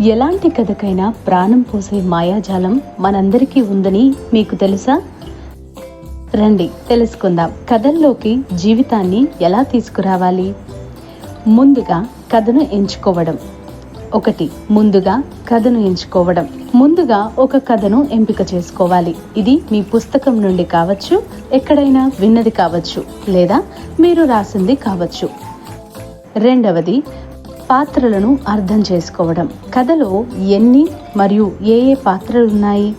ఎలాంటి కథకైనా ప్రాణం పోసే మాయాజాలం మనందరికీ ఉందని మీకు తెలుసా? రండి తెలుసుకుందాం. కథల్లోకి జీవితాన్ని ఎలా తీసుకురావాలి? ముందుగా కథను ఎంచుకోవడం. ముందుగా ఒక కథను ఎంపిక చేసుకోవాలి. ఇది మీ పుస్తకం నుండి కావచ్చు, ఎక్కడైనా విన్నది కావచ్చు, లేదా మీరు రాసింది కావచ్చు. రెండవది, పాత్రలను అర్థం చేసుకోవడం. కథలో ఎన్ని మరియు ఏ పాత్రలు ఉన్నాయి?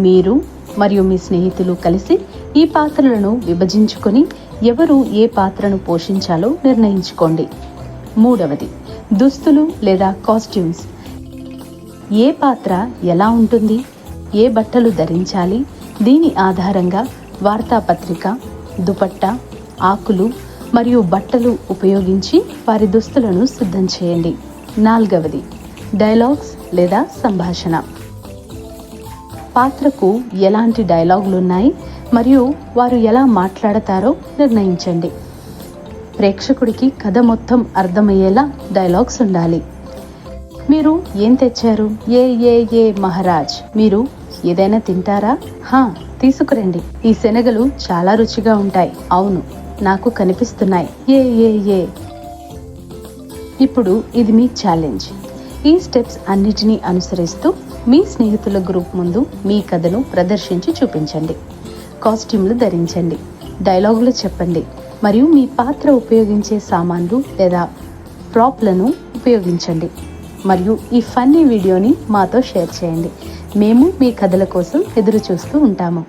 మీరు మరియు మీ స్నేహితులు కలిసి ఈ పాత్రలను విభజించుకొని ఎవరు ఏ పాత్రను పోషించాలో నిర్ణయించుకోండి. మూడవది, దుస్తులు లేదా కాస్ట్యూమ్స్. ఏ పాత్ర ఎలా ఉంటుంది? ఏ బట్టలు ధరించాలి? దీని ఆధారంగా వార్తాపత్రిక, దుపట్టా, ఆకులు మరియు బట్టలు ఉపయోగించి వారి దుస్తులను సిద్ధం చేయండి. నాలుగవది, డైలాగ్స్ లేదా సంభాషణ. పాత్రకు ఎలాంటి డైలాగులు ఉన్నాయి మరియు వారు ఎలా మాట్లాడతారో నిర్ణయించండి. ప్రేక్షకుడికి కథ మొత్తం అర్థమయ్యేలా డైలాగ్స్ ఉండాలి. మీరు ఏం తెచ్చారు? ఏ మహారాజ్, మీరు ఏదైనా తింటారా? తీసుకురండి. ఈ శనగలు చాలా రుచిగా ఉంటాయి. అవును, నాకు కనిపిస్తున్నాయి. ఏ ఇప్పుడు ఇది మీ ఛాలెంజ్. ఈ స్టెప్స్ అన్నిటినీ అనుసరిస్తూ మీ స్నేహితుల గ్రూప్ ముందు మీ కథను ప్రదర్శించి చూపించండి. కాస్ట్యూమ్లు ధరించండి, డైలాగులు చెప్పండి మరియు మీ పాత్ర ఉపయోగించే సామాన్లు లేదా ప్రాప్లను ఉపయోగించండి. మరియు ఈ ఫన్నీ వీడియోని మాతో షేర్ చేయండి. మేము మీ కథల కోసం ఎదురు చూస్తూ ఉంటాము.